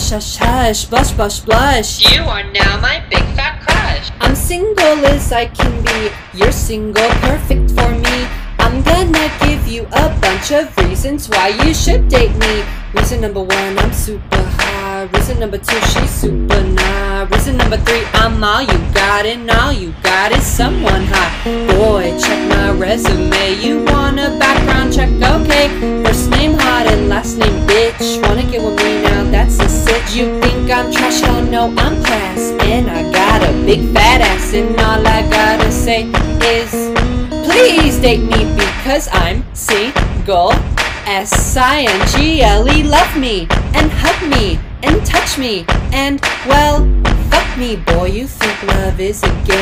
Hush, hush, hush, blush, blush, blush. You are now my big fat crush. I'm single as I can be. You're single, perfect for me. I'm gonna give you a bunch of reasons why you should date me. Reason number 1, I'm super high. Reason number 2, she's super nah. Reason number 3, I'm all you got, and all you got is someone hot. Boy, check my resume. You want a background check? Okay. First name hot and last name bitch. Wanna get with me now? That's a sitch. You think I'm trash? Oh no, I'm class, and I got a big fat ass, and all I gotta say is, please date me because I'm single. S-I-N-G-L-E, love me, and hug me, and touch me, and, well, fuck me, boy, you think love is a game.